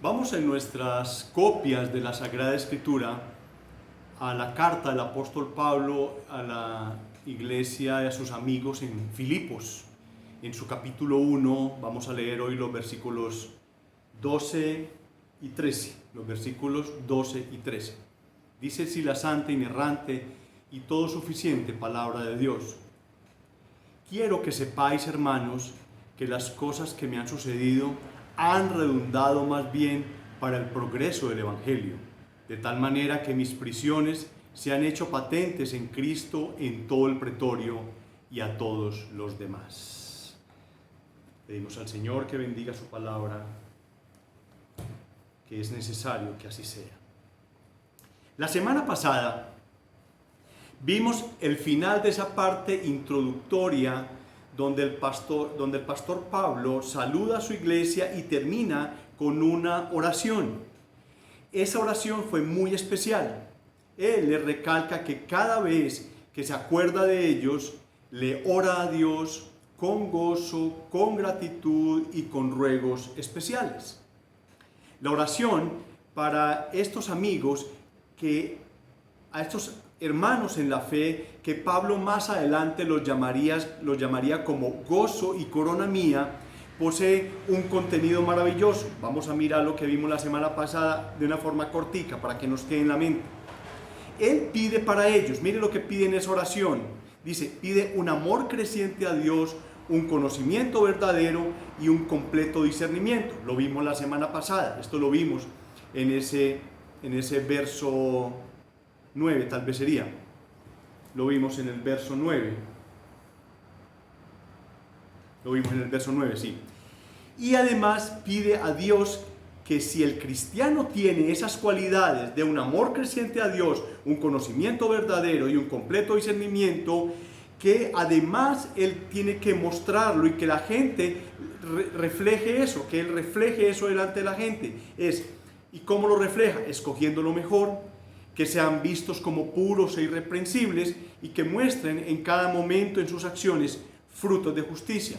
Vamos en nuestras copias de la Sagrada Escritura a la carta del apóstol Pablo a la iglesia y a sus amigos en Filipos. En su capítulo 1 vamos a leer hoy los versículos 12 y 13. Los versículos 12 y 13. Dice así la santa, inerrante y todo suficiente palabra de Dios. Quiero que sepáis, hermanos, que las cosas que me han sucedido han redundado más bien para el progreso del Evangelio, de tal manera que mis prisiones se han hecho patentes en Cristo en todo el pretorio y a todos los demás. Pedimos al Señor que bendiga su palabra, que es necesario que así sea. La semana pasada vimos el final de esa parte introductoria donde el pastor Pablo saluda a su iglesia y termina con una oración. Esa oración fue muy especial. Él le recalca que cada vez que se acuerda de ellos, le ora a Dios con gozo, con gratitud y con ruegos especiales. La oración para estos amigos, a estos hermanos en la fe, que Pablo más adelante los llamaría como gozo y corona mía, posee un contenido maravilloso. Vamos a mirar lo que vimos la semana pasada de una forma cortica para que nos quede en la mente. Él pide para ellos, mire lo que pide en esa oración. Dice, pide un amor creciente a Dios, un conocimiento verdadero y un completo discernimiento. Lo vimos la semana pasada, esto lo vimos en ese verso 9, tal vez sería. Lo vimos en el verso 9. Lo vimos en el verso 9, sí. Y además pide a Dios que si el cristiano tiene esas cualidades de un amor creciente a Dios, un conocimiento verdadero y un completo discernimiento, que además él tiene que mostrarlo y que la gente refleje eso, que él refleje eso delante de la gente. ¿Y cómo lo refleja? Escogiendo lo mejor, que sean vistos como puros e irreprensibles y que muestren en cada momento en sus acciones frutos de justicia.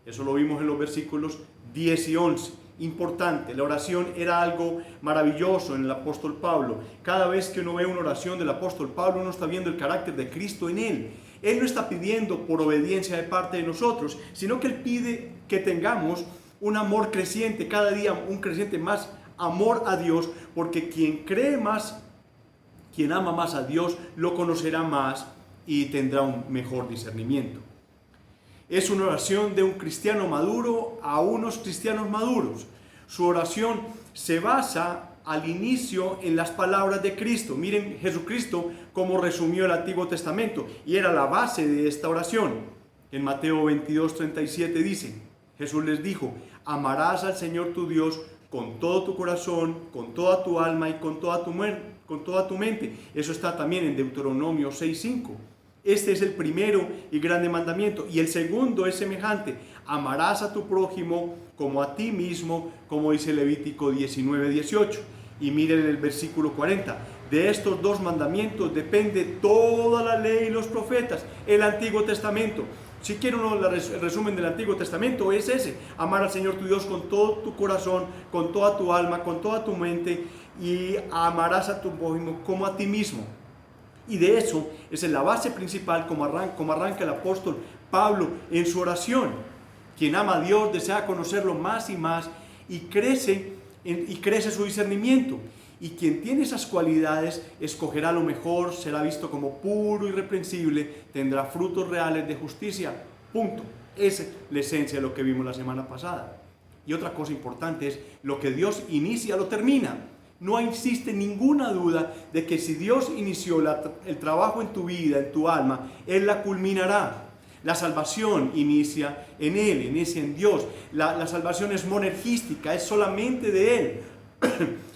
Eso lo vimos en los versículos 10 y 11. Importante, la oración era algo maravilloso en el apóstol Pablo. Cada vez que uno ve una oración del apóstol Pablo, uno está viendo el carácter de Cristo en él. Él no está pidiendo por obediencia de parte de nosotros, sino que él pide que tengamos un amor creciente, cada día un creciente más amor a Dios, porque quien ama más a Dios, lo conocerá más y tendrá un mejor discernimiento. Es una oración de un cristiano maduro a unos cristianos maduros. Su oración se basa al inicio en las palabras de Cristo. Miren Jesucristo cómo resumió el Antiguo Testamento y era la base de esta oración. En Mateo 22:37 dice, Jesús les dijo, amarás al Señor tu Dios con todo tu corazón, con toda tu alma y con toda tu mente. Eso está también en Deuteronomio 6:5. Este es el primero y grande mandamiento. Y el segundo es semejante. Amarás a tu prójimo como a ti mismo, como dice Levítico 19:18. Y miren el versículo 40. De estos dos mandamientos depende toda la ley y los profetas, el Antiguo Testamento. Si quieren el resumen del Antiguo Testamento es ese: amar al Señor tu Dios con todo tu corazón, con toda tu alma, con toda tu mente, y amarás a tu prójimo como a ti mismo. Y de eso es la base principal como arranca el apóstol Pablo en su oración. Quien ama a Dios desea conocerlo más y más y crece su discernimiento. Y quien tiene esas cualidades escogerá lo mejor, será visto como puro y irreprensible, tendrá frutos reales de justicia. Punto. Esa es la esencia de lo que vimos la semana pasada. Y otra cosa importante es, lo que Dios inicia lo termina. No existe ninguna duda de que si Dios inició el trabajo en tu vida, en tu alma, Él la culminará. La salvación inicia en Él, inicia en Dios. La salvación es monergística, es solamente de Él.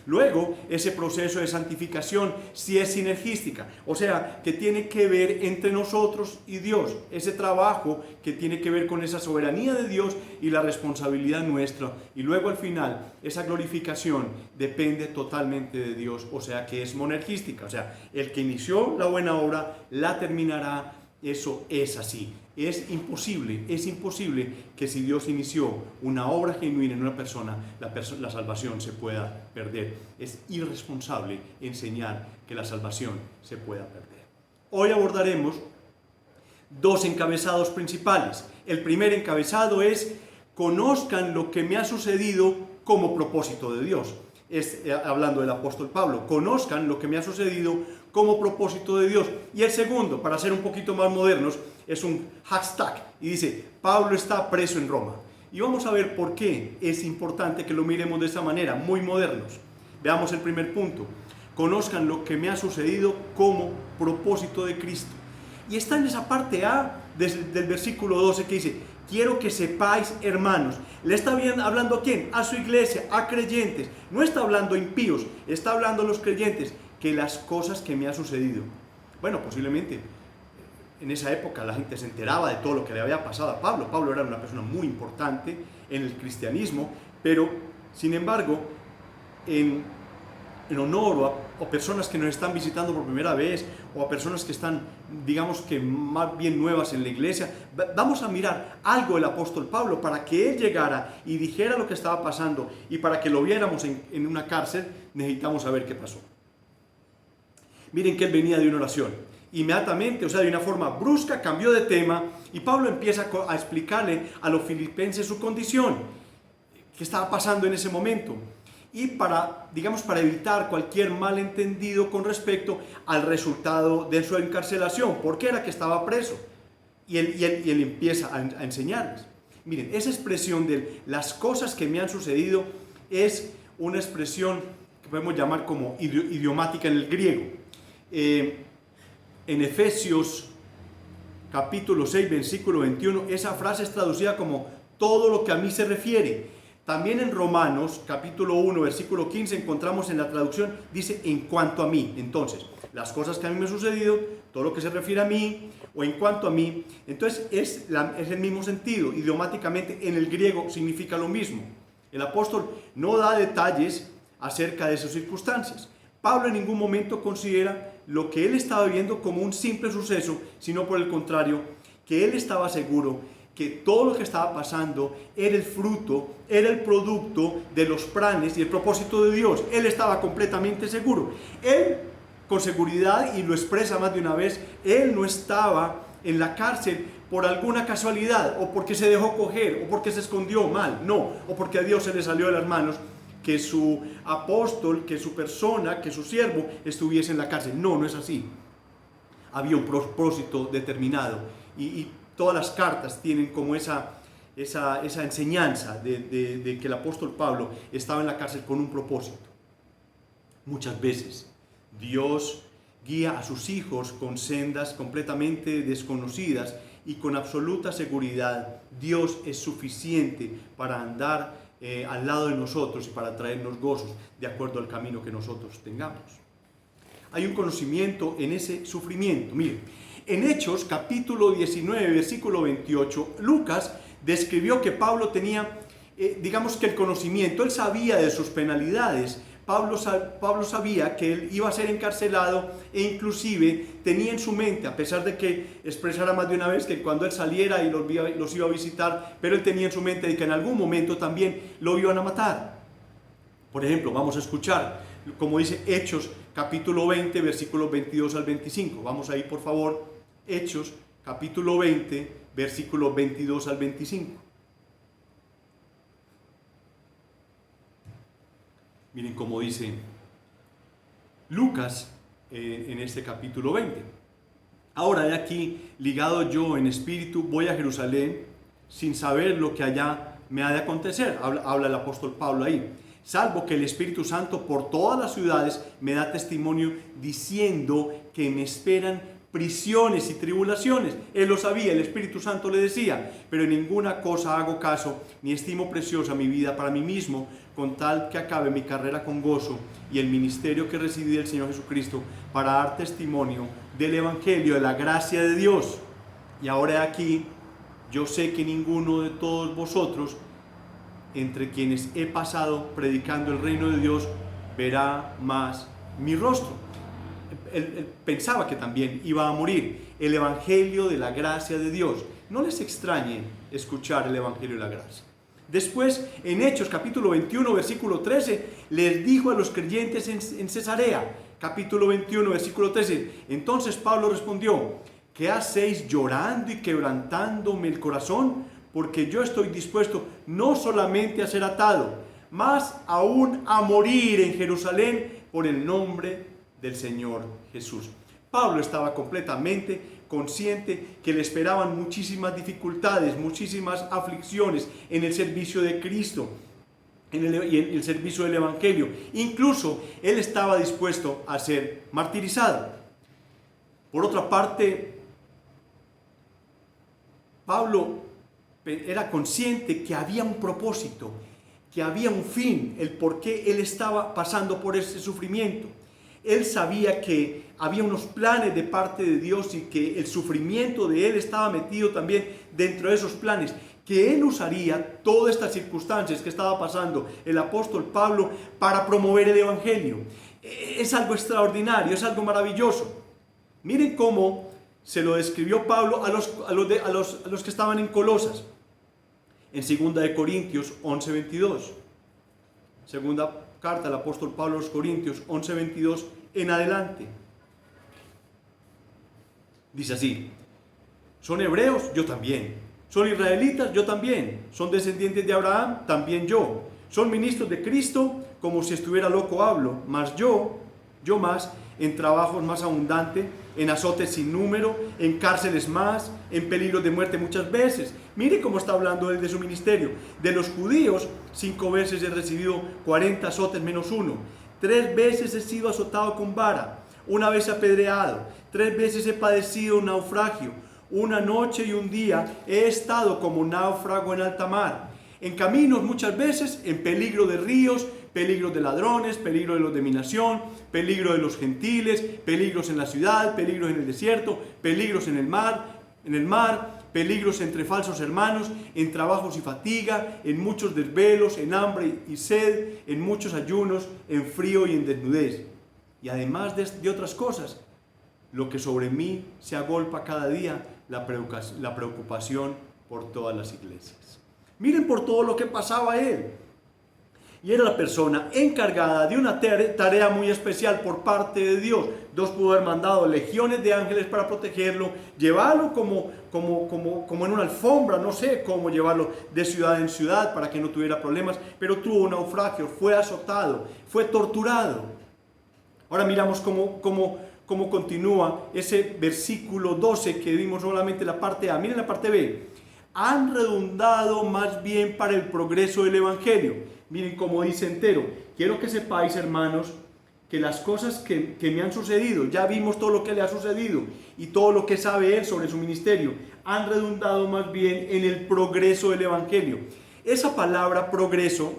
Luego, ese proceso de santificación sí es sinergística, o sea, que tiene que ver entre nosotros y Dios, ese trabajo que tiene que ver con esa soberanía de Dios y la responsabilidad nuestra. Y luego al final, esa glorificación depende totalmente de Dios, o sea, que es monergística, o sea, el que inició la buena obra la terminará. Eso es así. Es imposible que si Dios inició una obra genuina en una persona, la salvación se pueda perder. Es irresponsable enseñar que la salvación se pueda perder. Hoy abordaremos dos encabezados principales. El primer encabezado es: conozcan lo que me ha sucedido como propósito de Dios. Hablando del apóstol Pablo, conozcan lo que me ha sucedido como propósito de Dios. Y el segundo, para ser un poquito más modernos, es un hashtag y dice: Pablo está preso en Roma. Y vamos a ver por qué es importante que lo miremos de esa manera, muy modernos. Veamos el primer punto: conozcan lo que me ha sucedido como propósito de Cristo. Y está en esa parte A del versículo 12 que dice: quiero que sepáis, hermanos. ¿Le está hablando a quién? A su iglesia, a creyentes. No está hablando a impíos, está hablando a los creyentes, que las cosas que me ha sucedido. Bueno, posiblemente en esa época la gente se enteraba de todo lo que le había pasado a Pablo. Pablo era una persona muy importante en el cristianismo, pero sin embargo, en honor o personas que nos están visitando por primera vez, o a personas que están, digamos que más bien nuevas en la iglesia, vamos a mirar algo del apóstol Pablo para que él llegara y dijera lo que estaba pasando, y para que lo viéramos en una cárcel necesitamos saber qué pasó. Miren que él venía de una oración. Inmediatamente, o sea, de una forma brusca, cambió de tema, y Pablo empieza a explicarle a los filipenses su condición, qué estaba pasando en ese momento. Y para evitar cualquier malentendido con respecto al resultado de su encarcelación, porque era que estaba preso. Y él empieza a enseñarles. Miren, esa expresión de las cosas que me han sucedido es una expresión que podemos llamar como idiomática en el griego. En Efesios capítulo 6, versículo 21, esa frase es traducida como todo lo que a mí se refiere. También en Romanos, capítulo 1, versículo 15, encontramos en la traducción, dice en cuanto a mí. Entonces, las cosas que a mí me han sucedido, todo lo que se refiere a mí, o en cuanto a mí. Entonces, es el mismo sentido. Idiomáticamente, en el griego significa lo mismo. El apóstol no da detalles acerca de sus circunstancias. Pablo en ningún momento considera lo que él estaba viviendo como un simple suceso, sino por el contrario, que él estaba seguro que todo lo que estaba pasando era el fruto, era el producto de los planes y el propósito de Dios. Él estaba completamente seguro. Él, con seguridad, y lo expresa más de una vez, él no estaba en la cárcel por alguna casualidad, o porque se dejó coger, o porque se escondió mal, no, o porque a Dios se le salió de las manos que su apóstol, que su persona, que su siervo estuviese en la cárcel. No, no es así. Había un propósito determinado, y todas las cartas tienen como esa enseñanza de que el apóstol Pablo estaba en la cárcel con un propósito. Muchas veces Dios guía a sus hijos con sendas completamente desconocidas, y con absoluta seguridad Dios es suficiente para andar al lado de nosotros y para traernos gozos de acuerdo al camino que nosotros tengamos. Hay un conocimiento en ese sufrimiento. Miren, en Hechos, capítulo 19, versículo 28, Lucas describió que Pablo tenía, que el conocimiento, él sabía de sus penalidades. Pablo sabía que él iba a ser encarcelado, e inclusive tenía en su mente, a pesar de que expresara más de una vez que cuando él saliera y los iba a visitar, pero él tenía en su mente de que en algún momento también lo iban a matar. Por ejemplo, vamos a escuchar, como dice Hechos, capítulo 20, versículos 22 al 25. Vamos ahí, por favor. Hechos, capítulo 20, versículos 22 al 25. Miren cómo dice Lucas en este capítulo 20. Ahora de aquí, ligado yo en espíritu, voy a Jerusalén sin saber lo que allá me ha de acontecer. Habla el apóstol Pablo ahí. Salvo que el Espíritu Santo por todas las ciudades me da testimonio diciendo que me esperan prisiones y tribulaciones. Él lo sabía, el Espíritu Santo le decía: pero en ninguna cosa hago caso, ni estimo preciosa mi vida para mí mismo, con tal que acabe mi carrera con gozo y el ministerio que recibí del Señor Jesucristo, para dar testimonio del Evangelio, de la gracia de Dios. Y ahora aquí, yo sé que ninguno de todos vosotros, entre quienes he pasado predicando el reino de Dios, verá más mi rostro. Él pensaba que también iba a morir. El Evangelio de la gracia de Dios. no les extrañe escuchar el Evangelio de la gracia. Después, en Hechos capítulo 21, versículo 13, les dijo a los creyentes en Cesarea, capítulo 21, versículo 13, entonces Pablo respondió, ¿qué hacéis llorando y quebrantándome el corazón? Porque yo estoy dispuesto no solamente a ser atado, mas aún a morir en Jerusalén por el nombre del Señor Jesús. Pablo estaba completamente consciente que le esperaban muchísimas dificultades, muchísimas aflicciones en el servicio de Cristo, en el servicio del Evangelio. Incluso él estaba dispuesto a ser martirizado. Por otra parte, Pablo era consciente que había un propósito, que había un fin, el por qué él estaba pasando por ese sufrimiento. Él sabía que había unos planes de parte de Dios y que el sufrimiento de él estaba metido también dentro de esos planes, que él usaría todas estas circunstancias que estaba pasando el apóstol Pablo para promover el Evangelio. Es algo extraordinario, es algo maravilloso. Miren cómo se lo describió Pablo a los que estaban en Colosas, en 2 de Corintios 11:22. Segunda carta del apóstol Pablo a los Corintios 11:22 en adelante. Dice así: ¿son hebreos? Yo también. ¿Son israelitas? Yo también. ¿Son descendientes de Abraham? También yo. ¿Son ministros de Cristo? Como si estuviera loco hablo. Mas yo más, en trabajos más abundantes, en azotes sin número, en cárceles más, en peligros de muerte muchas veces. Mire cómo está hablando él de su ministerio. De los judíos, 5 veces he recibido 40 azotes menos 1. 3 veces he sido azotado con vara, 1 vez apedreado, 3 veces he padecido un naufragio, 1 noche y 1 día he estado como náufrago en alta mar. En caminos muchas veces, en peligro de ríos, peligros de ladrones, peligro de los de mi nación, peligro de los gentiles, peligros en la ciudad, peligros en el desierto, peligros en el mar, peligros entre falsos hermanos, en trabajos y fatiga, en muchos desvelos, en hambre y sed, en muchos ayunos, en frío y en desnudez. Y además de otras cosas, lo que sobre mí se agolpa cada día, la preocupación por todas las iglesias. Miren por todo lo que pasaba él. Y era la persona encargada de una tarea muy especial por parte de Dios. Dios pudo haber mandado legiones de ángeles para protegerlo, llevarlo como en una alfombra, no sé cómo llevarlo de ciudad en ciudad para que no tuviera problemas, pero tuvo un naufragio, fue azotado, fue torturado. Ahora miramos cómo continúa ese versículo 12 que vimos solamente la parte A. Miren la parte B. Han redundado más bien para el progreso del Evangelio. Miren cómo dice entero. Quiero que sepáis, hermanos, que las cosas que me han sucedido, ya vimos todo lo que le ha sucedido y todo lo que sabe él sobre su ministerio, han redundado más bien en el progreso del Evangelio. Esa palabra progreso,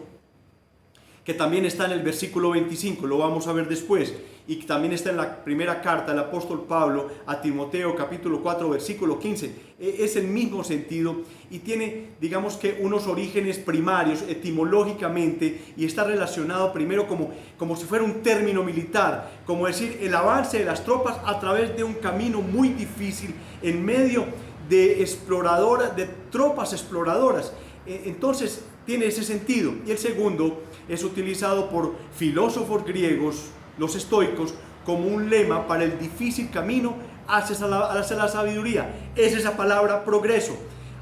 que también está en el versículo 25, lo vamos a ver después, y que también está en la primera carta del apóstol Pablo a Timoteo, capítulo 4, versículo 15, es el mismo sentido y tiene, digamos que, unos orígenes primarios etimológicamente, y está relacionado primero como si fuera un término militar, como decir el avance de las tropas a través de un camino muy difícil en medio de tropas exploradoras. Entonces tiene ese sentido. Y el segundo es utilizado por filósofos griegos, los estoicos, como un lema para el difícil camino hacia la sabiduría. Es esa palabra progreso.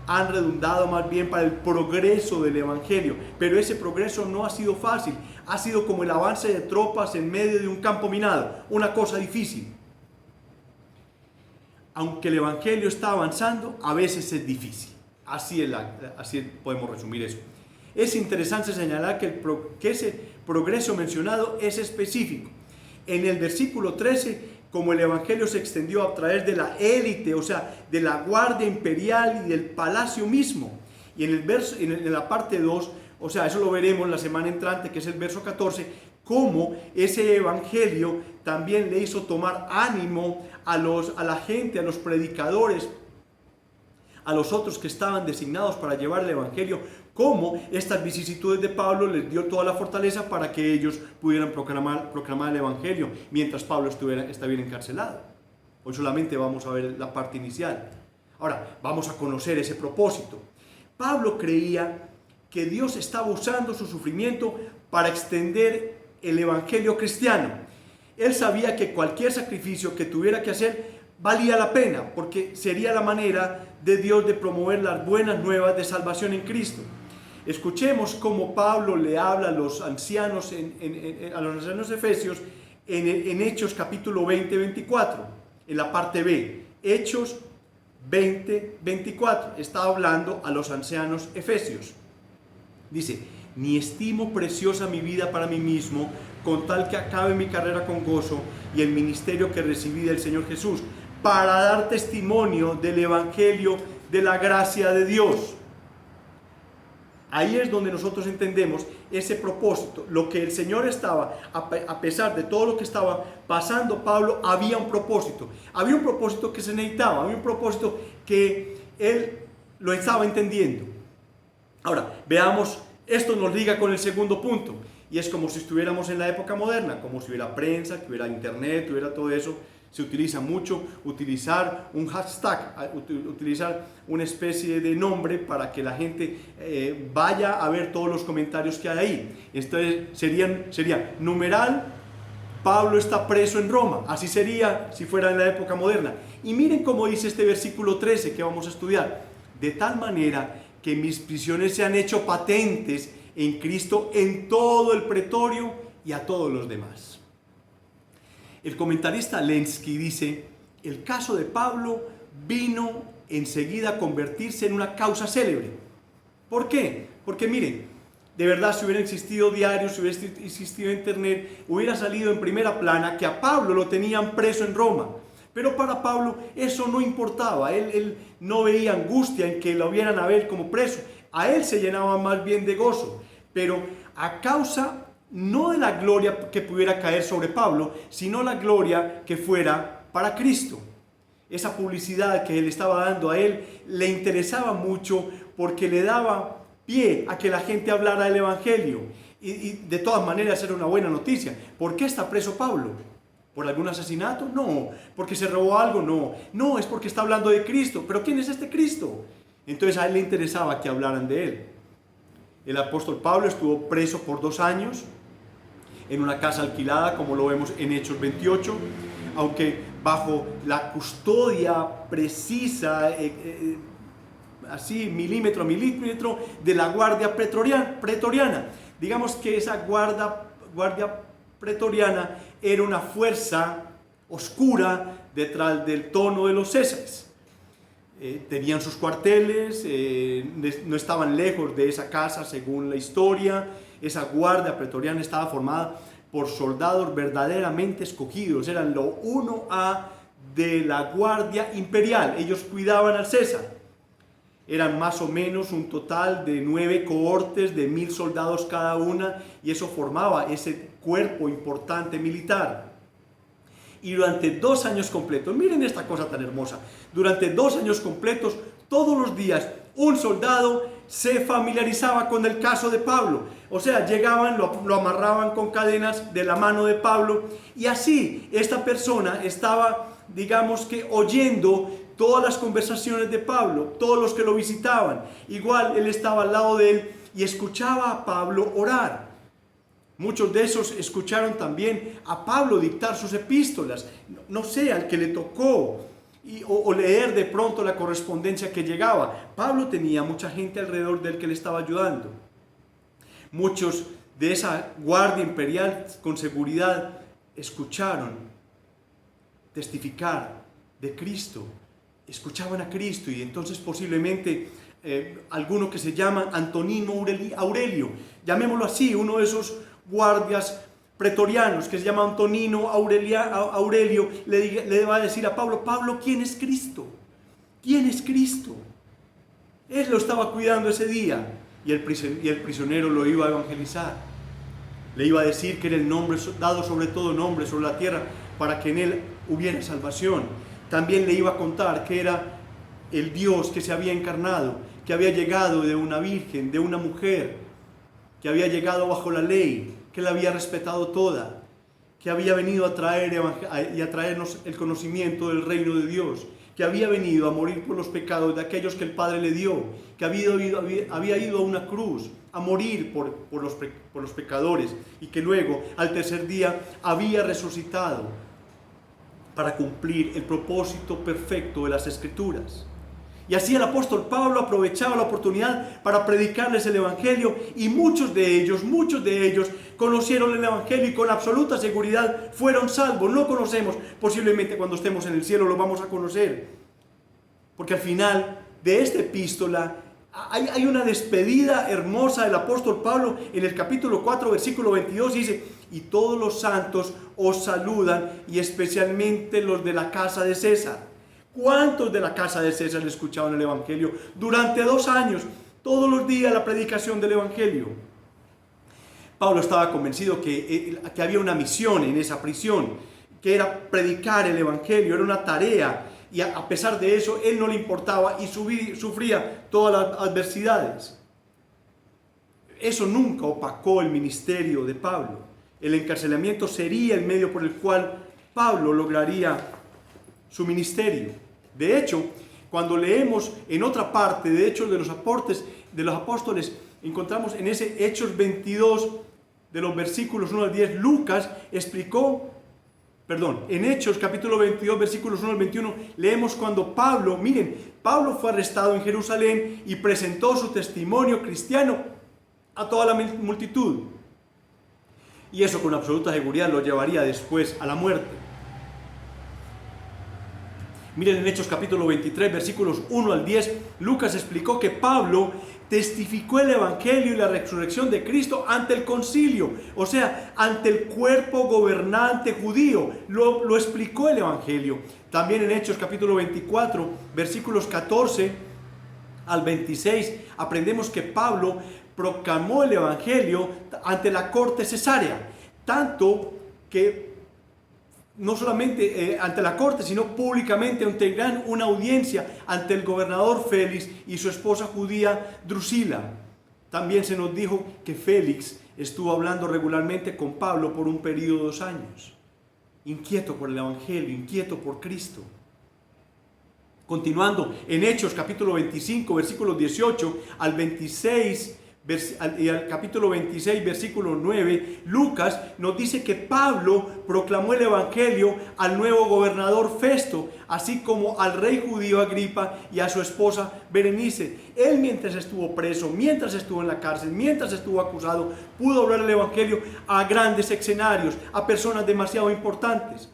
Han redundado más bien para el progreso del Evangelio, pero ese progreso no ha sido fácil, ha sido como el avance de tropas en medio de un campo minado, una cosa difícil. Aunque el Evangelio está avanzando, a veces es difícil. Así podemos resumir eso. Es interesante señalar que ese progreso mencionado es específico. En el versículo 13, como el Evangelio se extendió a través de la élite, o sea, de la guardia imperial y del palacio mismo. Y en la parte 2, o sea, eso lo veremos la semana entrante, que es el verso 14, cómo ese Evangelio también le hizo tomar ánimo a la gente, a los predicadores, a los otros que estaban designados para llevar el Evangelio, cómo estas vicisitudes de Pablo les dio toda la fortaleza para que ellos pudieran proclamar el Evangelio mientras Pablo está bien encarcelado. Hoy solamente vamos a ver la parte inicial. Ahora, vamos a conocer ese propósito. Pablo creía que Dios estaba usando su sufrimiento para extender el evangelio cristiano. Él sabía que cualquier sacrificio que tuviera que hacer valía la pena, porque sería la manera de Dios de promover las buenas nuevas de salvación en Cristo. Escuchemos cómo Pablo le habla a los ancianos, a los ancianos efesios en Hechos capítulo 20-24, en la parte B. Hechos 20-24, está hablando a los ancianos efesios. Dice: ni estimo preciosa mi vida para mí mismo, con tal que acabe mi carrera con gozo y el ministerio que recibí del Señor Jesús, para dar testimonio del evangelio de la gracia de Dios. Ahí es donde nosotros entendemos ese propósito. Lo que el Señor estaba, a pesar de todo lo que estaba pasando Pablo, había un propósito. Había un propósito que se necesitaba, había un propósito que él lo estaba entendiendo. Ahora, veamos, esto nos liga con el segundo punto. Y es como si estuviéramos en la época moderna, como si hubiera prensa, que hubiera internet, que hubiera todo eso. Se utiliza mucho utilizar un hashtag, utilizar una especie de nombre para que la gente vaya a ver todos los comentarios que hay ahí. Entonces sería numeral, Pablo está preso en Roma. Así sería si fuera en la época moderna. Y miren cómo dice este versículo 13 que vamos a estudiar. De tal manera que mis prisiones se han hecho patentes en Cristo en todo el pretorio y a todos los demás. El comentarista Lenski dice: el caso de Pablo vino enseguida a convertirse en una causa célebre. ¿Por qué? Porque miren, de verdad, si hubiera existido diarios, si hubiera existido internet, hubiera salido en primera plana que a Pablo lo tenían preso en Roma. Pero para Pablo eso no importaba, él no veía angustia en que lo vieran a ver como preso. A él se llenaba más bien de gozo, pero a causa no de la gloria que pudiera caer sobre Pablo, sino la gloria que fuera para Cristo. Esa publicidad que él estaba dando a él le interesaba mucho porque le daba pie a que la gente hablara del evangelio. Y de todas maneras era una buena noticia. ¿Por qué está preso Pablo? ¿Por algún asesinato? No. ¿Porque se robó algo? No. No, es porque está hablando de Cristo. ¿Pero quién es este Cristo? Entonces a él le interesaba que hablaran de él. El apóstol Pablo estuvo preso por 2 años en una casa alquilada, como lo vemos en Hechos 28, aunque bajo la custodia precisa, así milímetro a milímetro, de la guardia pretoriana. Digamos que esa guardia pretoriana era una fuerza oscura detrás del trono de los Césares. Tenían sus cuarteles, no estaban lejos de esa casa según la historia. Esa guardia pretoriana estaba formada por soldados verdaderamente escogidos, eran lo 1A de la guardia imperial, ellos cuidaban al César. Eran más o menos un total de 9 cohortes de 1000 soldados cada una, y eso formaba ese cuerpo importante militar. Y durante 2 años completos, miren esta cosa tan hermosa, durante 2 años completos, todos los días, un soldado se familiarizaba con el caso de Pablo. O sea, llegaban, lo amarraban con cadenas de la mano de Pablo, y así esta persona estaba, digamos que, oyendo todas las conversaciones de Pablo, todos los que lo visitaban. Igual él estaba al lado de él y escuchaba a Pablo orar. Muchos de esos escucharon también a Pablo dictar sus epístolas, no sé, al que le tocó, o leer de pronto la correspondencia que llegaba. Pablo tenía mucha gente alrededor de él que le estaba ayudando. Muchos de esa guardia imperial con seguridad escucharon testificar de Cristo, escuchaban a Cristo, y entonces posiblemente alguno que se llama Antonino Aurelio, llamémoslo así, uno de esos guardias pretorianos que se llama Antonino Aurelio, le va a decir a Pablo: Pablo, ¿quién es Cristo? ¿Quién es Cristo? Él lo estaba cuidando ese día, y el prisionero lo iba a evangelizar. Le iba a decir que era el nombre dado sobre todo nombre sobre la tierra, para que en él hubiera salvación. También le iba a contar que era el Dios que se había encarnado, que había llegado de una virgen, de una mujer, que había llegado bajo la ley, que la había respetado toda, que había venido a traer y a traernos el conocimiento del reino de Dios, que había venido a morir por los pecados de aquellos que el Padre le dio, que había ido a una cruz a morir por los pecadores, y que luego al tercer día había resucitado para cumplir el propósito perfecto de las Escrituras. Y así el apóstol Pablo aprovechaba la oportunidad para predicarles el Evangelio, y muchos de ellos conocieron el Evangelio y con absoluta seguridad fueron salvos. No conocemos, posiblemente cuando estemos en el cielo lo vamos a conocer, porque al final de esta epístola hay una despedida hermosa del apóstol Pablo en el capítulo 4, versículo 22, dice: y todos los santos os saludan, y especialmente los de la casa de César. ¿Cuántos de la casa de César escuchaban el Evangelio durante 2 años? Todos los días la predicación del Evangelio. Pablo estaba convencido que había una misión en esa prisión, que era predicar el Evangelio, era una tarea, y a pesar de eso, él no le importaba y sufría todas las adversidades. Eso nunca opacó el ministerio de Pablo. El encarcelamiento sería el medio por el cual Pablo lograría su ministerio. De hecho, cuando leemos en otra parte de Hechos de los Apóstoles, encontramos en ese Hechos 22, de los versículos 1 al 10, Lucas explicó, en Hechos capítulo 22, versículos 1 al 21, leemos cuando Pablo fue arrestado en Jerusalén y presentó su testimonio cristiano a toda la multitud. Y eso con absoluta seguridad lo llevaría después a la muerte. Miren en Hechos capítulo 23, versículos 1 al 10, Lucas explicó que Pablo testificó el Evangelio y la resurrección de Cristo ante el concilio, o sea, ante el cuerpo gobernante judío. Lo explicó el Evangelio. También en Hechos capítulo 24, versículos 14 al 26, aprendemos que Pablo proclamó el Evangelio ante la corte cesárea, tanto que no solamente ante la corte, sino públicamente ante una audiencia ante el gobernador Félix y su esposa judía Drusila. También se nos dijo que Félix estuvo hablando regularmente con Pablo por un periodo de 2 años, inquieto por el Evangelio, inquieto por Cristo. Continuando en Hechos capítulo 25, versículos 18 al 26, y al capítulo 26, versículo 9, Lucas nos dice que Pablo proclamó el Evangelio al nuevo gobernador Festo, así como al rey judío Agripa y a su esposa Berenice. Él, mientras estuvo preso, mientras estuvo en la cárcel, mientras estuvo acusado, pudo hablar el Evangelio a grandes escenarios, a personas demasiado importantes.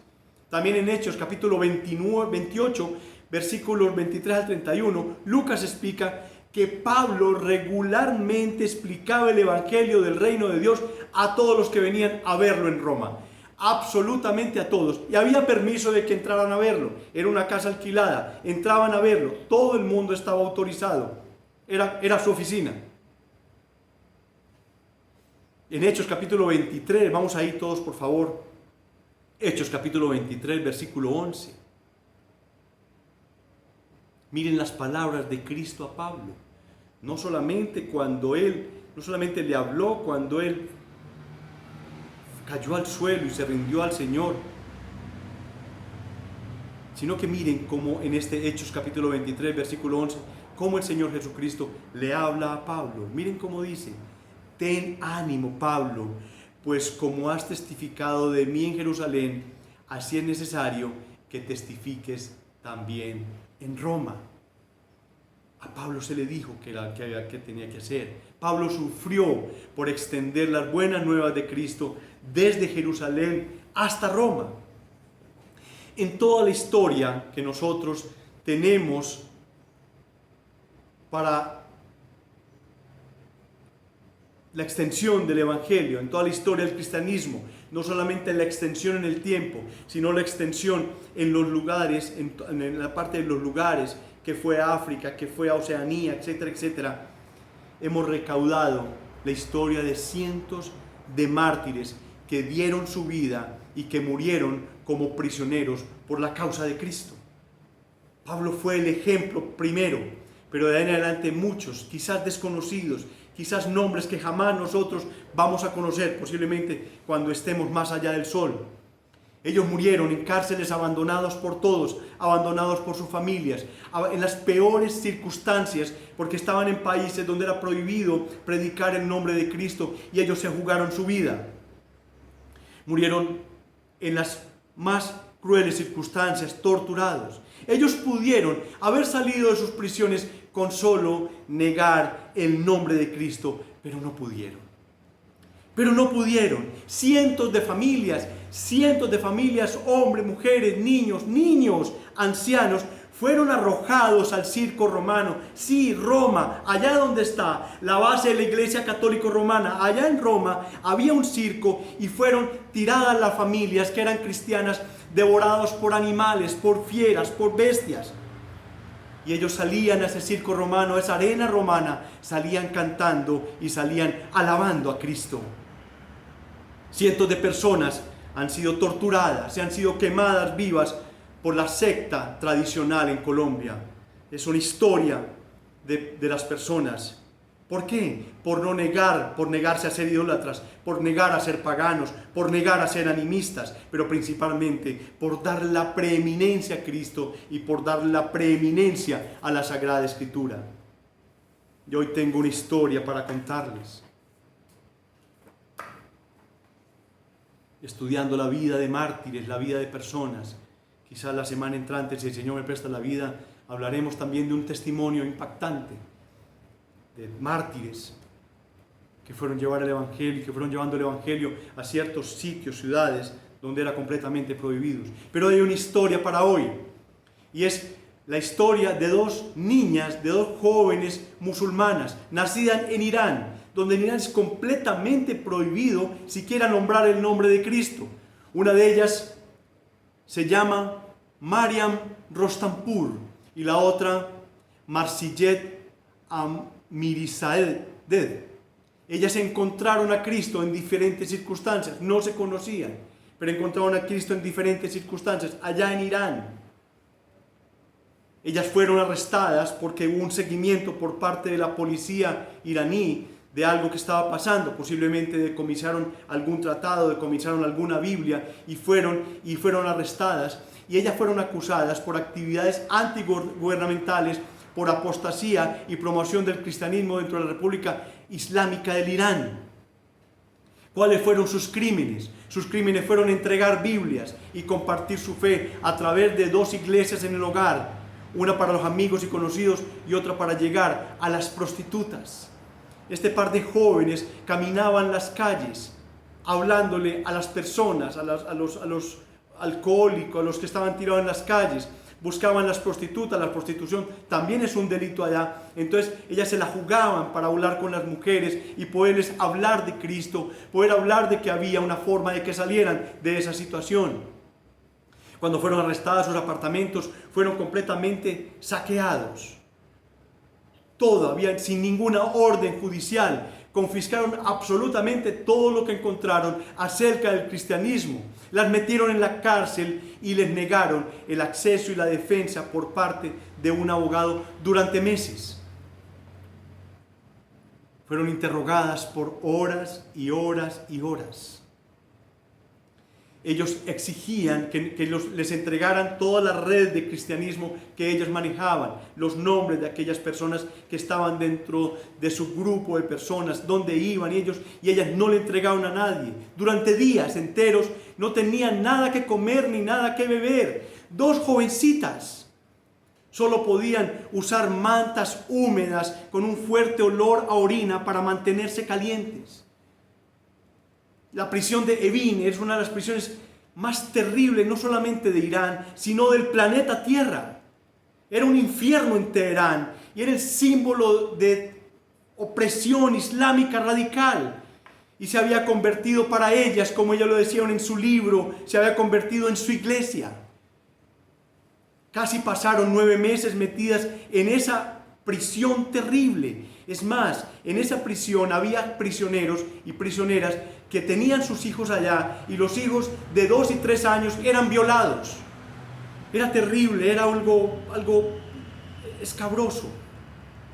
También en Hechos capítulo 28, versículos 23 al 31, Lucas explica que Pablo regularmente explicaba el Evangelio del reino de Dios a todos los que venían a verlo en Roma. Absolutamente a todos. Y había permiso de que entraran a verlo. Era una casa alquilada. Entraban a verlo. Todo el mundo estaba autorizado. Era su oficina. En Hechos capítulo 23, vamos ahí todos por favor. Hechos capítulo 23, versículo 11. Miren las palabras de Cristo a Pablo. No solamente le habló cuando él cayó al suelo y se rindió al Señor, sino que miren cómo en este Hechos capítulo 23, versículo 11, cómo el Señor Jesucristo le habla a Pablo. Miren cómo dice: ten ánimo, Pablo, pues como has testificado de mí en Jerusalén, así es necesario que testifiques también en Roma. A Pablo se le dijo que tenía que hacer. Pablo sufrió por extender las buenas nuevas de Cristo desde Jerusalén hasta Roma. En toda la historia que nosotros tenemos para la extensión del Evangelio, en toda la historia del cristianismo, no solamente la extensión en el tiempo, sino la extensión en los lugares, en la parte de los lugares, que fue a África, que fue a Oceanía, etcétera, etcétera, hemos recaudado la historia de cientos de mártires que dieron su vida y que murieron como prisioneros por la causa de Cristo. Pablo fue el ejemplo primero, pero de ahí en adelante muchos, quizás desconocidos, quizás nombres que jamás nosotros vamos a conocer, posiblemente cuando estemos más allá del sol. Ellos murieron en cárceles, abandonados por todos, abandonados por sus familias, en las peores circunstancias, porque estaban en países donde era prohibido predicar el nombre de Cristo y ellos se jugaron su vida. Murieron en las más crueles circunstancias, torturados. Ellos pudieron haber salido de sus prisiones con solo negar el nombre de Cristo, pero no pudieron. Cientos de familias, hombres, mujeres, niños, ancianos, fueron arrojados al circo romano. Sí, Roma, allá donde está la base de la Iglesia Católica Romana, allá en Roma había un circo y fueron tiradas las familias que eran cristianas, devorados por animales, por fieras, por bestias. Y ellos salían a ese circo romano, a esa arena romana, salían cantando y salían alabando a Cristo. Cientos de personas han sido torturadas, se han sido quemadas vivas por la secta tradicional en Colombia. Es una historia de las personas. ¿Por qué? Por negarse a ser idólatras, por negar a ser paganos, por negar a ser animistas, pero principalmente por dar la preeminencia a Cristo y por dar la preeminencia a la Sagrada Escritura. Y hoy tengo una historia para contarles. Estudiando la vida de mártires, la vida de personas. Quizás la semana entrante, si el Señor me presta la vida, hablaremos también de un testimonio impactante de mártires que fueron llevando el Evangelio a ciertos sitios, ciudades, donde era completamente prohibido. Pero hay una historia para hoy, y es la historia de dos niñas, de dos jóvenes musulmanas, nacidas en Irán, donde en Irán es completamente prohibido siquiera nombrar el nombre de Cristo. Una de ellas se llama Maryam Rostanpur y la otra Marzieh Amirzadeh. Ellas encontraron a Cristo en diferentes circunstancias, no se conocían, pero encontraron a Cristo en diferentes circunstancias allá en Irán. Ellas fueron arrestadas porque hubo un seguimiento por parte de la policía iraní de algo que estaba pasando. Posiblemente decomisaron algún tratado, decomisaron alguna Biblia y fueron arrestadas. Y ellas fueron acusadas por actividades antigubernamentales, por apostasía y promoción del cristianismo dentro de la República Islámica del Irán. ¿Cuáles fueron sus crímenes? Sus crímenes fueron entregar Biblias y compartir su fe a través de 2 iglesias en el hogar, una para los amigos y conocidos y otra para llegar a las prostitutas. Este par de jóvenes caminaban las calles hablándole a las personas, a los alcohólicos, a los que estaban tirados en las calles. Buscaban las prostitutas, la prostitución también es un delito allá. Entonces ellas se la jugaban para hablar con las mujeres y poderles hablar de Cristo, poder hablar de que había una forma de que salieran de esa situación. Cuando fueron arrestadas, sus apartamentos fueron completamente saqueados. Todavía sin ninguna orden judicial, confiscaron absolutamente todo lo que encontraron acerca del cristianismo. Las metieron en la cárcel y les negaron el acceso y la defensa por parte de un abogado durante meses. Fueron interrogadas por horas y horas y horas. Ellos exigían que les entregaran toda la red de cristianismo que ellos manejaban, los nombres de aquellas personas que estaban dentro de su grupo de personas, dónde iban ellos, y ellas no le entregaban a nadie. Durante días enteros no tenían nada que comer ni nada que beber. 2 jovencitas solo podían usar mantas húmedas con un fuerte olor a orina para mantenerse calientes. La prisión de Evin es una de las prisiones más terribles, no solamente de Irán, sino del planeta Tierra. Era un infierno en Teherán y era el símbolo de opresión islámica radical. Y se había convertido para ellas, como ellas lo decían en su libro, se había convertido en su iglesia. Casi pasaron 9 meses metidas en esa prisión terrible. Es más, en esa prisión había prisioneros y prisioneras que tenían sus hijos allá y los hijos de 2 y 3 años eran violados. Era terrible, era algo escabroso.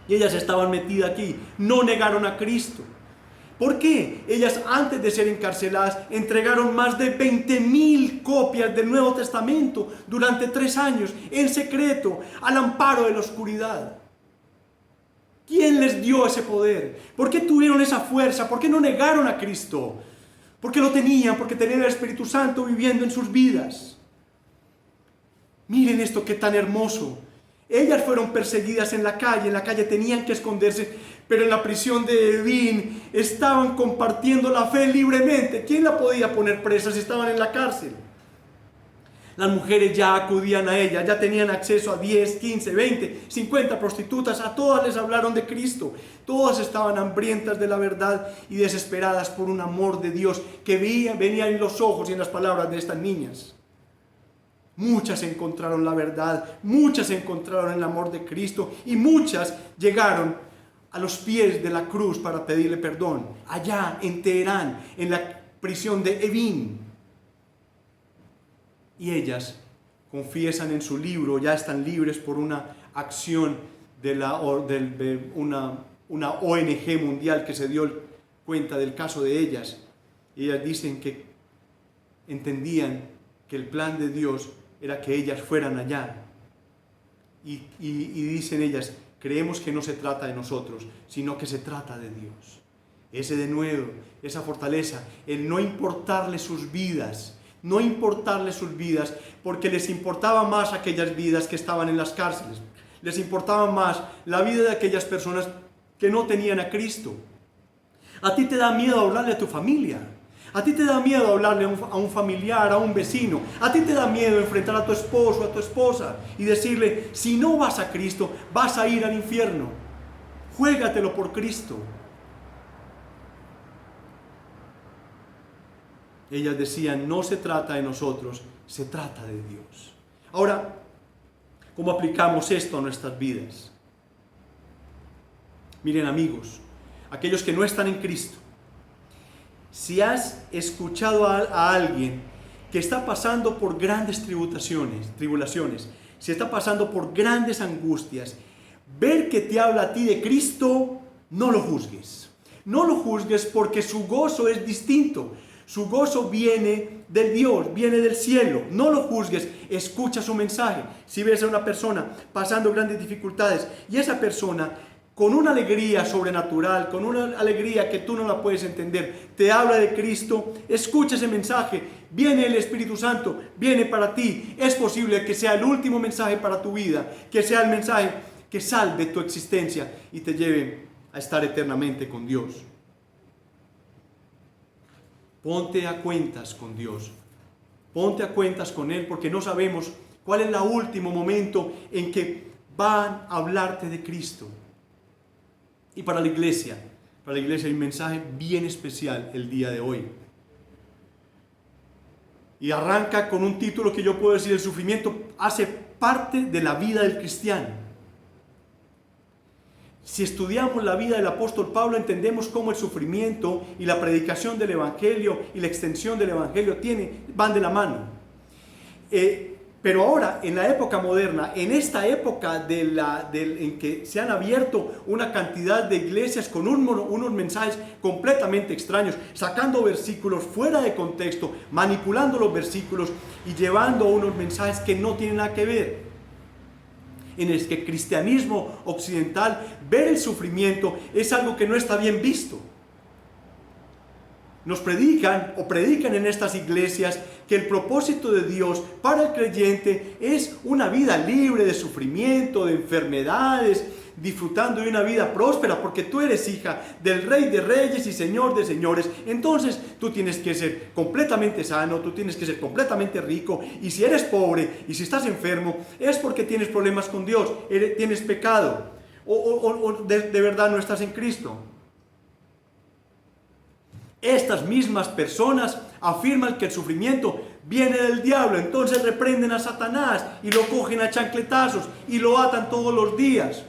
Y ellas estaban metidas aquí, no negaron a Cristo. ¿Por qué? Ellas, antes de ser encarceladas, entregaron más de 20.000 copias del Nuevo Testamento durante 3 años, en secreto, al amparo de la oscuridad. ¿Quién les dio ese poder? ¿Por qué tuvieron esa fuerza? ¿Por qué no negaron a Cristo? Porque lo tenían, porque tenían el Espíritu Santo viviendo en sus vidas. Miren esto, qué tan hermoso. Ellas fueron perseguidas en la calle tenían que esconderse, pero en la prisión de Evin estaban compartiendo la fe libremente. ¿Quién la podía poner presa si estaban en la cárcel? Las mujeres ya acudían a ella, ya tenían acceso a 10, 15, 20, 50 prostitutas, a todas les hablaron de Cristo. Todas estaban hambrientas de la verdad y desesperadas por un amor de Dios que venía en los ojos y en las palabras de estas niñas. Muchas encontraron la verdad, muchas encontraron el amor de Cristo y muchas llegaron a los pies de la cruz para pedirle perdón, allá en Teherán, en la prisión de Evin. Y ellas confiesan en su libro, ya están libres por una acción de una ONG mundial que se dio cuenta del caso de ellas. Ellas dicen que entendían que el plan de Dios era que ellas fueran allá. Y dicen ellas, creemos que no se trata de nosotros, sino que se trata de Dios. Ese de nuevo, esa fortaleza, el no importarle sus vidas, porque les importaba más aquellas vidas que estaban en las cárceles. Les importaba más la vida de aquellas personas que no tenían a Cristo. A ti te da miedo hablarle a tu familia. A ti te da miedo hablarle a un familiar, a un vecino. A ti te da miedo enfrentar a tu esposo, a tu esposa y decirle, si no vas a Cristo, vas a ir al infierno. Juégatelo por Cristo. Ellas decían, no se trata de nosotros, se trata de Dios. Ahora, ¿cómo aplicamos esto a nuestras vidas? Miren, amigos, aquellos que no están en Cristo, si has escuchado a alguien que está pasando por grandes tribulaciones, si está pasando por grandes angustias, ver que te habla a ti de Cristo, no lo juzgues. No lo juzgues porque su gozo es distinto. Su gozo viene de Dios, viene del cielo. No lo juzgues, escucha su mensaje. Si ves a una persona pasando grandes dificultades y esa persona con una alegría sobrenatural, con una alegría que tú no la puedes entender, te habla de Cristo, escucha ese mensaje. Viene el Espíritu Santo, viene para ti. Es posible que sea el último mensaje para tu vida, que sea el mensaje que salve tu existencia y te lleve a estar eternamente con Dios. Ponte a cuentas con Dios, ponte a cuentas con Él, porque no sabemos cuál es el último momento en que van a hablarte de Cristo. Y para la iglesia hay un mensaje bien especial el día de hoy. Y arranca con un título que yo puedo decir, el sufrimiento hace parte de la vida del cristiano. Si estudiamos la vida del apóstol Pablo, entendemos cómo el sufrimiento y la predicación del Evangelio y la extensión del Evangelio van de la mano. Pero ahora, en la época moderna, en esta época en que se han abierto una cantidad de iglesias con unos mensajes completamente extraños, sacando versículos fuera de contexto, manipulando los versículos y llevando unos mensajes que no tienen nada que ver. En el que el cristianismo occidental, ver el sufrimiento es algo que no está bien visto. Nos predican en estas iglesias que el propósito de Dios para el creyente es una vida libre de sufrimiento, de enfermedades, disfrutando de una vida próspera, porque tú eres hija del Rey de Reyes y Señor de Señores. Entonces tú tienes que ser completamente sano, tú tienes que ser completamente rico, y si eres pobre y si estás enfermo es porque tienes problemas con Dios, tienes pecado o de verdad no estás en Cristo. Estas mismas personas afirman que el sufrimiento viene del diablo, entonces reprenden a Satanás y lo cogen a chancletazos y lo atan todos los días.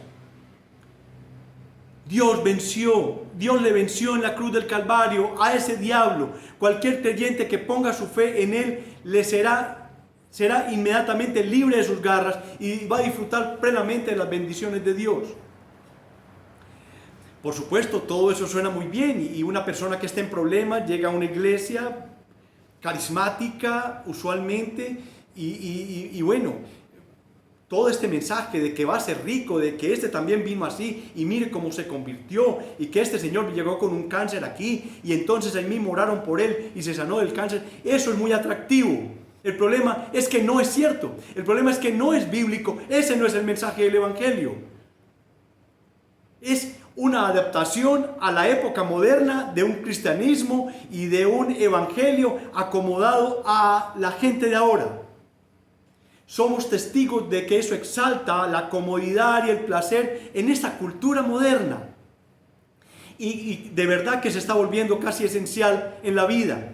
Dios le venció en la cruz del Calvario a ese diablo. Cualquier creyente que ponga su fe en Él será inmediatamente libre de sus garras y va a disfrutar plenamente de las bendiciones de Dios. Por supuesto, todo eso suena muy bien y una persona que está en problemas llega a una iglesia carismática usualmente y bueno, todo este mensaje de que va a ser rico, de que este también vino así y mire cómo se convirtió y que este señor llegó con un cáncer aquí y entonces ahí mismo oraron por él y se sanó del cáncer, eso es muy atractivo. El problema es que no es cierto, el problema es que no es bíblico, ese no es el mensaje del Evangelio. Es una adaptación a la época moderna de un cristianismo y de un evangelio acomodado a la gente de ahora. Somos testigos de que eso exalta la comodidad y el placer en esta cultura moderna. Y de verdad que se está volviendo casi esencial en la vida.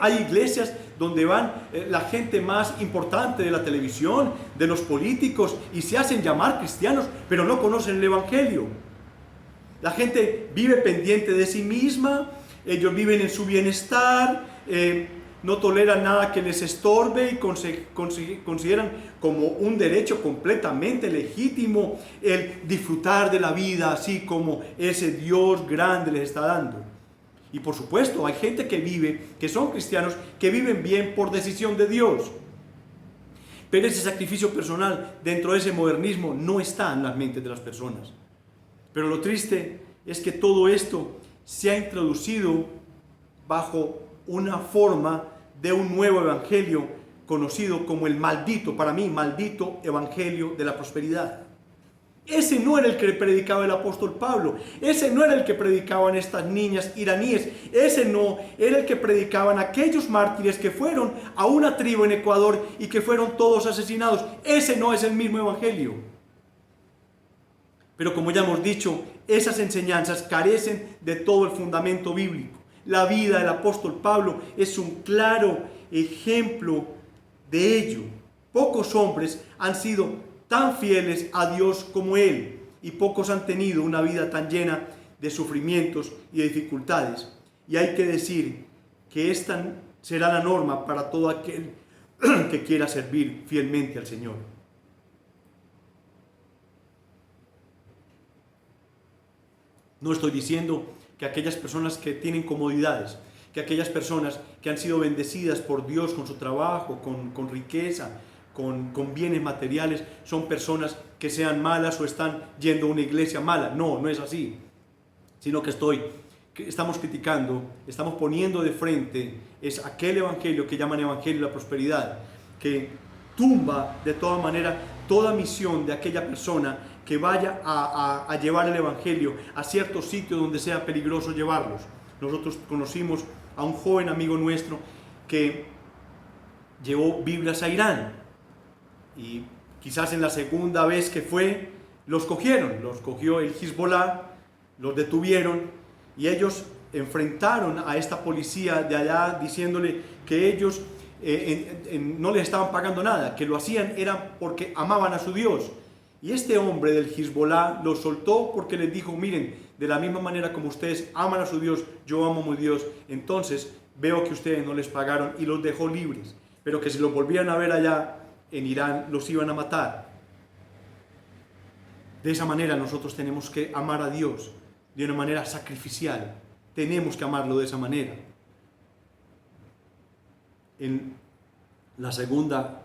Hay iglesias donde van la gente más importante de la televisión, de los políticos, y se hacen llamar cristianos, pero no conocen el evangelio. La gente vive pendiente de sí misma, ellos viven en su bienestar, no toleran nada que les estorbe y consideran como un derecho completamente legítimo el disfrutar de la vida así como ese Dios grande les está dando. Y por supuesto hay gente que son cristianos, que viven bien por decisión de Dios. Pero ese sacrificio personal dentro de ese modernismo no está en las mentes de las personas. Pero lo triste es que todo esto se ha introducido bajo una forma de un nuevo evangelio conocido como el maldito, para mí, maldito evangelio de la prosperidad. Ese no era el que predicaba el apóstol Pablo, ese no era el que predicaban estas niñas iraníes, ese no era el que predicaban aquellos mártires que fueron a una tribu en Ecuador y que fueron todos asesinados. Ese no es el mismo evangelio. Pero como ya hemos dicho, esas enseñanzas carecen de todo el fundamento bíblico. La vida del apóstol Pablo es un claro ejemplo de ello. Pocos hombres han sido tan fieles a Dios como él, y pocos han tenido una vida tan llena de sufrimientos y de dificultades. Y hay que decir que esta será la norma para todo aquel que quiera servir fielmente al Señor. No estoy diciendo que aquellas personas que tienen comodidades, que aquellas personas que han sido bendecidas por Dios con su trabajo, con riqueza, con bienes materiales, son personas que sean malas o están yendo a una iglesia mala. No, no es así. Sino que estamos criticando, estamos poniendo de frente es aquel evangelio que llaman evangelio de la prosperidad, que tumba de toda manera toda misión de aquella persona que vaya a llevar el evangelio a ciertos sitios donde sea peligroso llevarlos. Nosotros conocimos a un joven amigo nuestro que llevó Biblias a Irán y quizás en la segunda vez que fue los cogió el Hezbollah, los detuvieron y ellos enfrentaron a esta policía de allá diciéndole que ellos no les estaban pagando nada, que lo hacían era porque amaban a su Dios. Y este hombre del Hezbollah los soltó porque les dijo: miren, de la misma manera como ustedes aman a su Dios, yo amo a mi Dios, entonces veo que ustedes no les pagaron, y los dejó libres, pero que si los volvían a ver allá en Irán los iban a matar. De esa manera nosotros tenemos que amar a Dios de una manera sacrificial, tenemos que amarlo de esa manera. En la segunda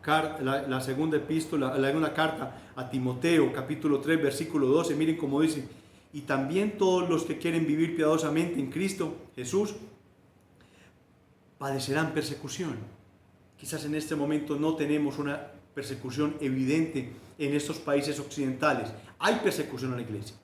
epístola, la segunda carta a Timoteo, capítulo 3, versículo 12, miren cómo dice: y también todos los que quieren vivir piadosamente en Cristo Jesús padecerán persecución. Quizás en este momento no tenemos una persecución evidente en estos países occidentales. Hay persecución en la iglesia.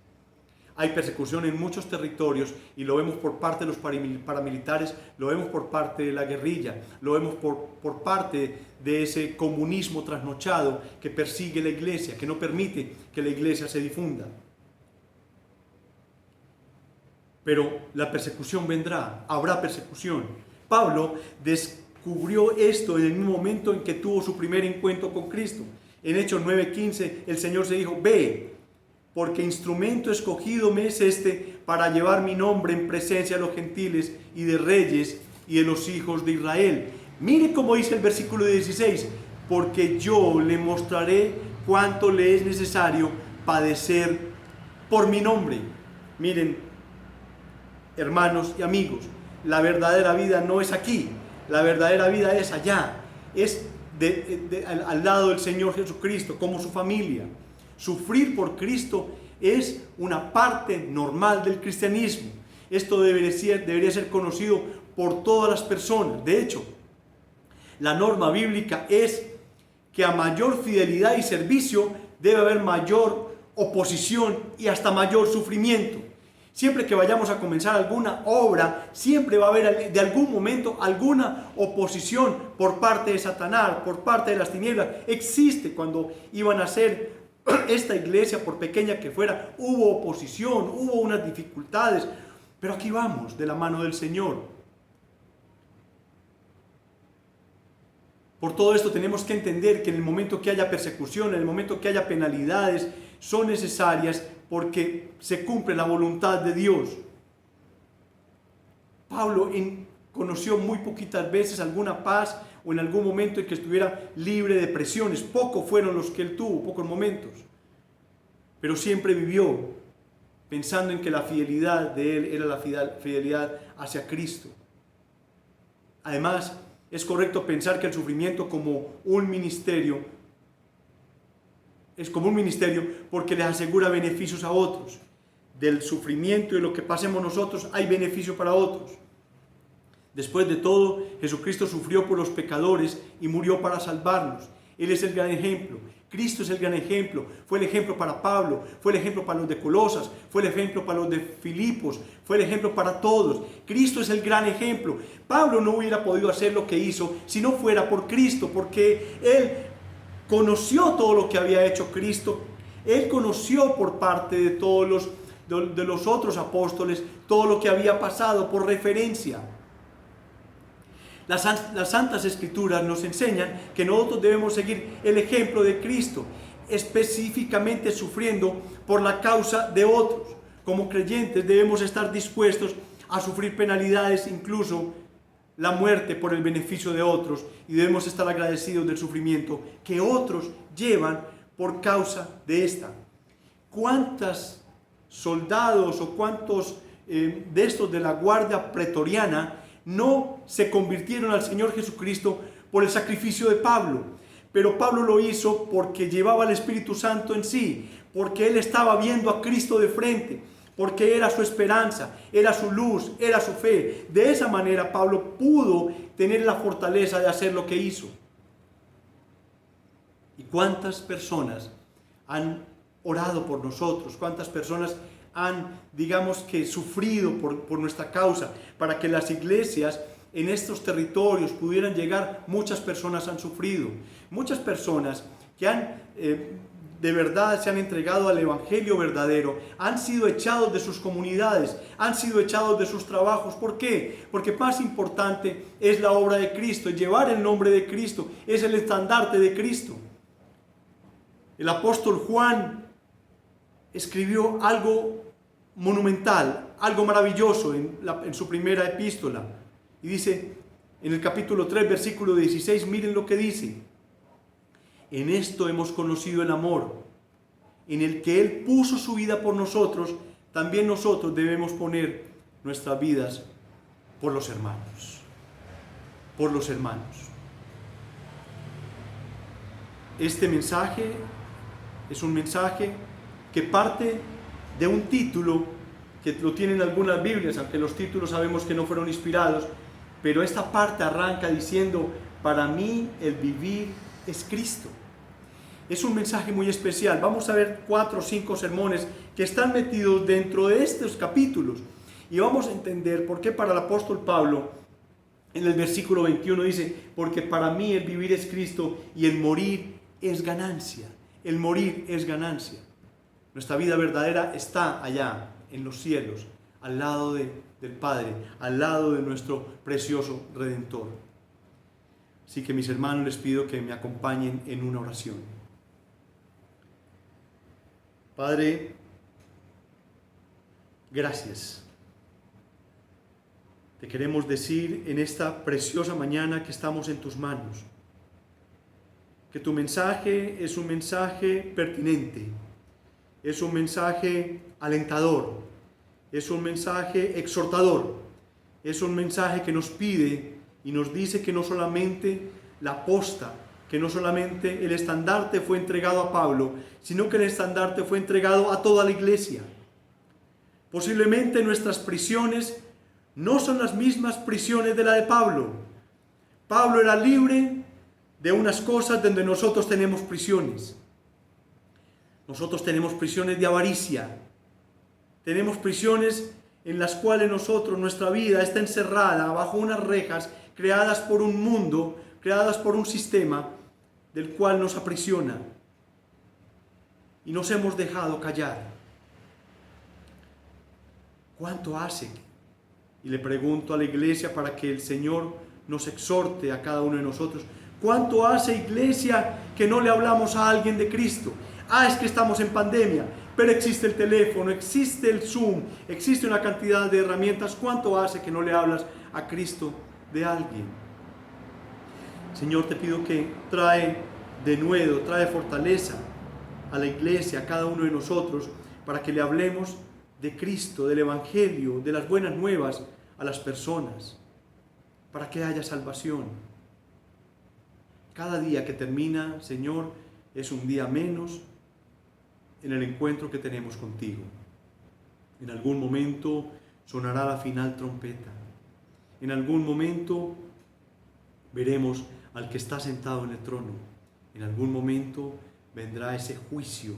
Hay persecución en muchos territorios y lo vemos por parte de los paramilitares, lo vemos por parte de la guerrilla, lo vemos por parte de ese comunismo trasnochado que persigue la iglesia, que no permite que la iglesia se difunda. Pero la persecución vendrá, habrá persecución. Pablo descubrió esto en el mismo momento en que tuvo su primer encuentro con Cristo. En Hechos 9:15 el Señor se dijo: ve, porque instrumento escogido me es este para llevar mi nombre en presencia de los gentiles y de reyes y de los hijos de Israel. Mire cómo dice el versículo 16: porque yo le mostraré cuánto le es necesario padecer por mi nombre. Miren, hermanos y amigos, la verdadera vida no es aquí, la verdadera vida es allá, es al lado del Señor Jesucristo, como su familia. Sufrir por Cristo es una parte normal del cristianismo. Esto debería ser conocido por todas las personas. De hecho, la norma bíblica es que a mayor fidelidad y servicio debe haber mayor oposición y hasta mayor sufrimiento. Siempre que vayamos a comenzar alguna obra, siempre va a haber de algún momento alguna oposición por parte de Satanás, por parte de las tinieblas. Existe. Cuando iban a hacer esta iglesia, por pequeña que fuera, hubo oposición, hubo unas dificultades, pero aquí vamos, de la mano del Señor. Por todo esto tenemos que entender que en el momento que haya persecución, en el momento que haya penalidades, son necesarias porque se cumple la voluntad de Dios. Pablo conoció muy poquitas veces alguna paz o en algún momento en que estuviera libre de presiones. Pocos fueron los que él tuvo, pocos momentos. Pero siempre vivió pensando en que la fidelidad de él era la fidelidad hacia Cristo. Además, es correcto pensar que el sufrimiento como un ministerio es como un ministerio porque les asegura beneficios a otros. Del sufrimiento y de lo que pasemos nosotros hay beneficio para otros. Después de todo, Jesucristo sufrió por los pecadores y murió para salvarnos. Él es el gran ejemplo. Cristo es el gran ejemplo. Fue el ejemplo para Pablo, fue el ejemplo para los de Colosas, fue el ejemplo para los de Filipos, fue el ejemplo para todos. Cristo es el gran ejemplo. Pablo no hubiera podido hacer lo que hizo si no fuera por Cristo, porque él conoció todo lo que había hecho Cristo. Él conoció por parte de todos los otros apóstoles todo lo que había pasado por referencia. Las Santas Escrituras nos enseñan que nosotros debemos seguir el ejemplo de Cristo, específicamente sufriendo por la causa de otros. Como creyentes debemos estar dispuestos a sufrir penalidades, incluso la muerte por el beneficio de otros, y debemos estar agradecidos del sufrimiento que otros llevan por causa de esta. ¿Cuántos soldados o cuántos de estos de la guardia pretoriana no se convirtieron al Señor Jesucristo por el sacrificio de Pablo? Pero Pablo lo hizo porque llevaba el Espíritu Santo en sí, porque él estaba viendo a Cristo de frente, porque era su esperanza, era su luz, era su fe. De esa manera Pablo pudo tener la fortaleza de hacer lo que hizo. ¿Y cuántas personas han orado por nosotros? ¿Cuántas personas han, digamos que, sufrido por nuestra causa para que las iglesias en estos territorios pudieran llegar? Muchas personas han sufrido. Muchas personas que han de verdad se han entregado al evangelio verdadero, han sido echados de sus comunidades, han sido echados de sus trabajos. ¿Por qué? Porque más importante es la obra de Cristo, llevar el nombre de Cristo, es el estandarte de Cristo. El apóstol Juan escribió algo monumental, algo maravilloso en su primera epístola. Y dice en el capítulo 3, versículo 16, miren lo que dice: en esto hemos conocido el amor, en el que Él puso su vida por nosotros, también nosotros debemos poner nuestras vidas por los hermanos. Por los hermanos. Este mensaje es un mensaje que parte de un título que lo tienen algunas Biblias, aunque los títulos sabemos que no fueron inspirados, pero esta parte arranca diciendo: para mí el vivir es Cristo. Es un mensaje muy especial. Vamos a ver 4 o 5 sermones que están metidos dentro de estos capítulos y vamos a entender por qué para el apóstol Pablo en el versículo 21 dice: porque para mí el vivir es Cristo y el morir es ganancia. El morir es ganancia. Nuestra vida verdadera está allá en los cielos, al lado del Padre, al lado de nuestro precioso Redentor. Así que, mis hermanos, les pido que me acompañen en una oración. Padre, gracias. Te queremos decir en esta preciosa mañana que estamos en tus manos, que tu mensaje es un mensaje pertinente, es un mensaje alentador, es un mensaje exhortador, es un mensaje que nos pide y nos dice que no solamente la posta, que no solamente el estandarte fue entregado a Pablo, sino que el estandarte fue entregado a toda la iglesia. Posiblemente nuestras prisiones no son las mismas prisiones de la de Pablo. Pablo era libre de unas cosas donde nosotros tenemos prisiones. Nosotros tenemos prisiones de avaricia. Tenemos prisiones en las cuales nuestra vida está encerrada bajo unas rejas creadas por un mundo, creadas por un sistema del cual nos aprisiona. Y nos hemos dejado callar. ¿Cuánto hace? Y le pregunto a la iglesia para que el Señor nos exhorte a cada uno de nosotros. ¿Cuánto hace, iglesia, que no le hablamos a alguien de Cristo? Es que estamos en pandemia, pero existe el teléfono, existe el Zoom, existe una cantidad de herramientas. ¿Cuánto hace que no le hablas a Cristo de alguien? Señor, te pido que trae fortaleza a la iglesia, a cada uno de nosotros, para que le hablemos de Cristo, del Evangelio, de las buenas nuevas a las personas, para que haya salvación. Cada día que termina, Señor, es un día menos en el encuentro que tenemos contigo. En algún momento sonará la final trompeta. En algún momento veremos al que está sentado en el trono. En algún momento vendrá ese juicio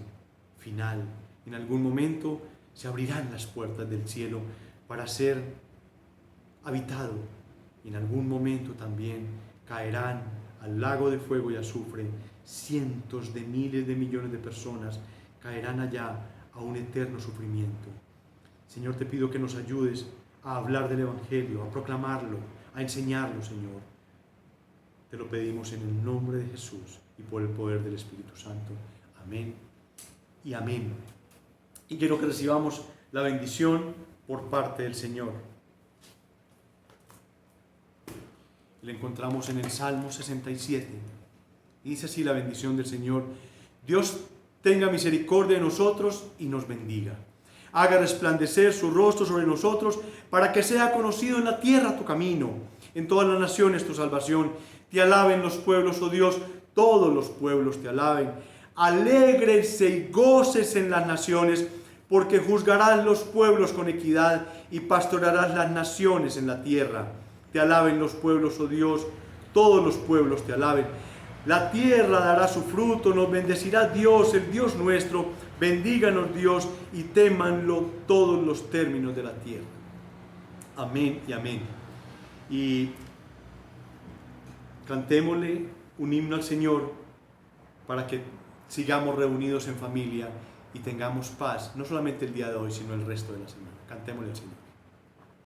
final. En algún momento se abrirán las puertas del cielo para ser habitado. Y en algún momento también caerán al lago de fuego y azufre cientos de miles de millones de personas, caerán allá a un eterno sufrimiento. Señor, te pido que nos ayudes a hablar del Evangelio, a proclamarlo, a enseñarlo, Señor. Te lo pedimos en el nombre de Jesús y por el poder del Espíritu Santo. Amén y amén. Y quiero que recibamos la bendición por parte del Señor. La encontramos en el Salmo 67. Y dice así la bendición del Señor: Dios tenga misericordia de nosotros y nos bendiga. Haga resplandecer su rostro sobre nosotros, para que sea conocido en la tierra tu camino, en todas las naciones tu salvación. Te alaben los pueblos, oh Dios, todos los pueblos te alaben. Alégrense y gócese en las naciones, porque juzgarás los pueblos con equidad y pastorearás las naciones en la tierra. Te alaben los pueblos, oh Dios, todos los pueblos te alaben. La tierra dará su fruto, nos bendecirá Dios, el Dios nuestro. Bendíganos Dios y témanlo todos los términos de la tierra. Amén y amén. Y cantémosle un himno al Señor para que sigamos reunidos en familia y tengamos paz, no solamente el día de hoy, sino el resto de la semana. Cantémosle al Señor.